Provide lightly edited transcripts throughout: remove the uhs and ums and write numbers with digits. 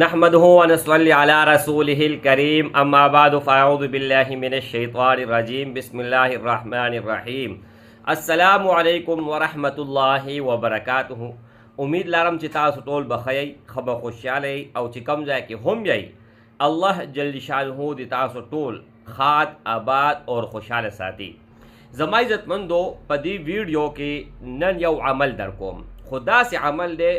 नहमदुहु व नसल्ली अला रसूलिहिल करीम अम्मा बाद फ़अऊज़ु बिल्लाहि मिनश शैतानिर रजीम बिस्मिल्लाहिर रहमानिर रहीम अस्सलामु अलैकुम व रहमतुल्लाहि व बरकातुहु। उम्मीद लारम چې تاسو ټول بخیر خبر خوشاله او چې کوم ځای کې هم یې الله جل شانه دې تاسو ټول خاد آباد اور خوشاله ساتي. زما عزتمندو په دې ویډیو کې نن یو عمل در کوم. خدا سے عمل دی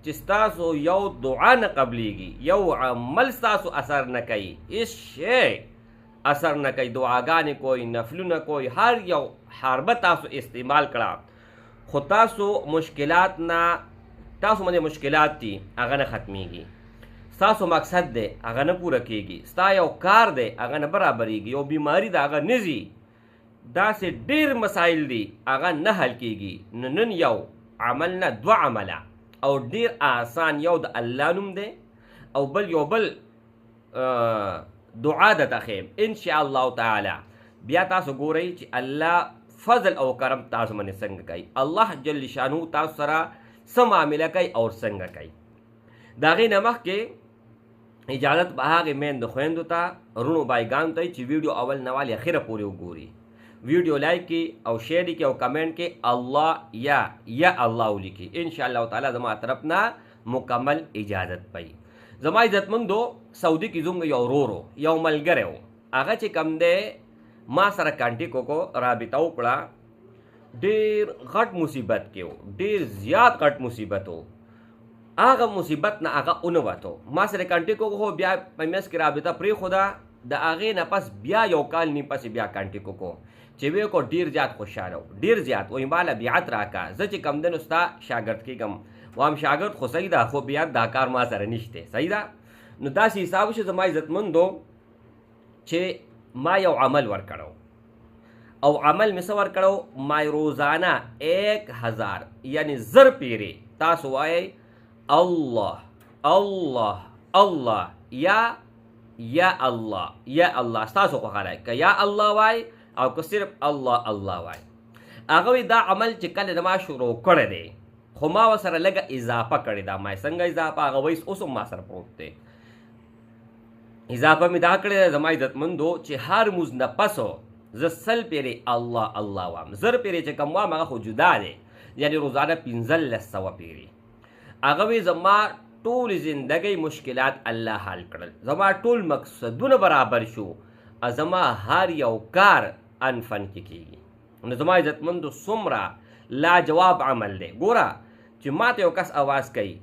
چې تاسو یو دعا نه قبليږي، یو عمل تاسو اثر نه کوي، هیڅ شی اثر نه کوي، دعاګانې کوئی، نفلونه کوئی، هر یو حربه تاسو استعمال کړه خو تاسو مشکلات نه تاسو باندې مشکلات دي هغه نه ختميږي، تاسو مقصد دی هغه نه پوره کیږي، ستا یو کار دی هغه نه برابرېږي، یو بیماری دا هغه نزي، داسې ډېر مسایل دي هغه نه حل کیږي. نن یو عمل نه دوه عمله او ډیر آسان، یو د الله نوم دی او بل یو بل دعا د تخیم ان شاء الله تعالی. بیا تاسو ګورئ چې الله فضل او کرم تاسو باندې څنګه کوي، الله جل شانو تاسو سره څه معامله کوي او څنګه کوي. د هغې نه مخکې اجازت به هغې میندو خویندو ته رونو بایګانو ته چې ویډیو اول نه والې اخره پورې وګوري، ویډیو لایک کی او شیئر کی او کمنٹ کی الله یا الله ولیکي. ان شاء الله تعالی زما طرف نه مکمل اجازت پي. زما عزتمندو سعودي کې زموږ یو ورورو یو ملګری و، هغه چې کم دی ما سره کانټیکټ وکړو، رابطه وکړه، ډېر غټ مصیبت کې و، ډېر زیات غټ مصیبت و. هغه مصیبت نه هغه ونوتو، ما سره کانټیکټ وکړو، بیا په میس کې رابطه پرېښوده، د هغې نه پس بیا یو کال نیم پسې بیا کانټیکټ وکړو چې ویې کو ډېر زیات خوشحاله و، ډېر زیات وایي ماله بیعت راکړه، زه چې کم دی نو ستا شاګرد کېږم. وایم شاګرد خو صحیح ده خو بیعت دا کار ما سره نشته، صحیح ده. نو داسې حساب وشو زما عزتمندو چې ما یو عمل ورکړو او عمل مې څه ورکړو، ما روزانه 1000 یعنی 1000 پیرې تاسو وایئ الله الله الله یا الله یا الله، ستاسو خوښه ده که یا الله وای او که صرف الله الله وای. هغه دا عمل چې کله د ما شروع کړی دی خو ما ورسره لږه اضافه کړې ده. ما څنګه اضافه، هغه وایي اوس هم ما سره پروت دی. اضافه مې دا کړې ده زما عزتمندو چې هر مونځ نه پسو زه 100 پیرې الله الله وایم. 1000 پیرې چې کوم وایم هغه خو جدا دی، یعنی روزانه 1500 پیرې. هغه وایي زما ټول زندګۍ مشکلات الله حل کړل، زما ټول مقصدونه برابر شو، زما هر یو کار انفن کې کېږي. نو زما عزتمندو څومره لاجواب عمل دی. ګوره چې ما ته یو کس آواز کوي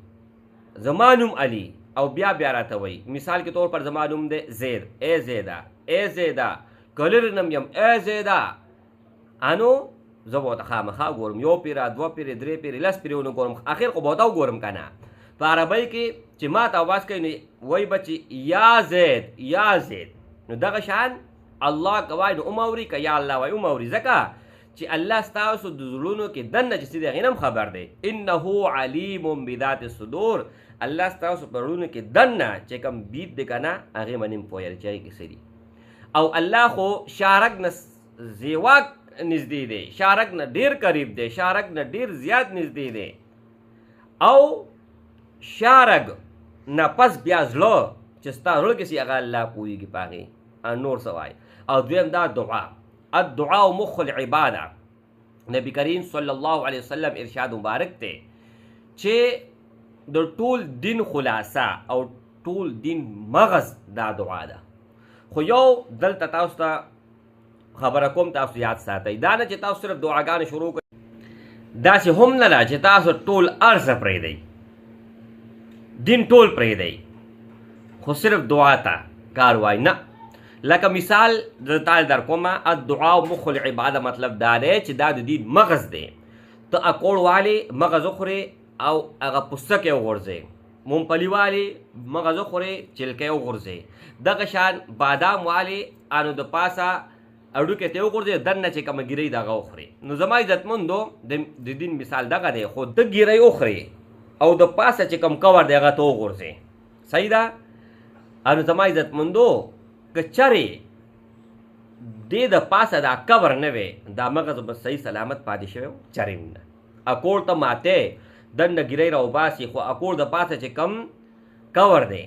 زما نوم علي او بیا راته وایي، مثال کے طور پر زما نوم دی زید، ای زیده ای زیده، کلر نم یم ای زیده، انو زه به ورته خامخا ګورم، یو پیره، دوه پیرې، درې پیرې، 10 پیرې ونه ګورم، اخر خو به ورته وګورم که نه. په عربۍ کې چې ما ته آواز کوي نو وایي بچې یا زید یا زید. نو دغه شان الله که وایي نو اوموري، که یا الله وایي اوموري، ځکه چې الله ستاسو د زړونو کې دننه چې څه دی هغې نه هم خبر دی. انه علیم بذات الصدور، الله ستاسو په زړونو کې دننه چې کوم بید دی که نه هغې باندې هم پوهېږي چې هغې کې څه دي. او الله خو شارک نه زیواک نږدې دی، شارک نه ډېر قریب دی، شارک نه ډېر زیات نږدې دی. او شارک نه پس بیا زړه چې ستا زړه کې سي هغه الله پوهېږي په هغې نور څه وایي. او دویم دا دعا، الدعاء مخ العباده. نبی کریم صلی الله علیه وسلم ارشاد مبارک دی چې د ټول دین خلاصه او ټول دین مغز دا دعا ده. خو یو دلته تاسو ته خبره کوم، تاسو یاد ساتئ، دا نه چې تاسو صرف دعاګانې شروع کړئ، داسې هم نه ده چې تاسو ټول هر څه پرېږدئ، دین ټول پرېږدئ خو صرف دعا ته کار وایي، نه. لکه مثال تا در کومه الدعاء مخ العباده، مطلب دا دی چې دا د دین مغز دی. ته اکوړ والې مغز وخورې او هغه پوستکی وغورځې، ممپلي والې مغز وخورې چلکی وغورځې، دغه شان بادام والې انو د پاسه اډوکې ته وغورځې، دننه چې کومه ګیرۍ د هغه وخورې. نو زما عزتمندو د دین مثال دغه دی، خو ته ګیرۍ وخورې او د پاسه چې کوم کور دی هغه ته وغورځې، صحیح ده. انو زما عزتمندو که چرې دې د پاسه دا کور نه وی، دا مغز به صحیح سلامت پاتې شوی و، چرې نه. اکوړ ته ماته دننه ګیرۍ راوباسي، خو اکوړ د پاسه چې کم کور دی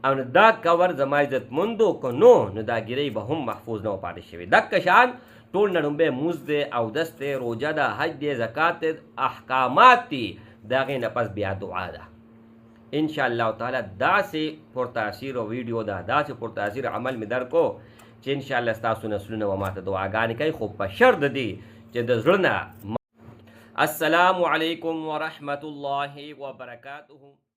او نه دا کور زما عزتمندو که نو دا ګیرۍ به هم محفوظ نه و پاتې شوې. دقه شان ټول نه لومبی مونځ دی، اودس دی، روژه ده، حج دی، زکات دی، احکامات دي، د هغې نه پس بیا دعا ده. انشاءالله تعالی داسې پرتاثیر ویډیو ده، داسې پرتاثیر عمل مې درکو چې انشاءالله ستاسو نسلونه به ماته دعاګانې کوي، خو په شرط دی چې د زړه نه. السلام علیکم ورحمة الله وبرکاته.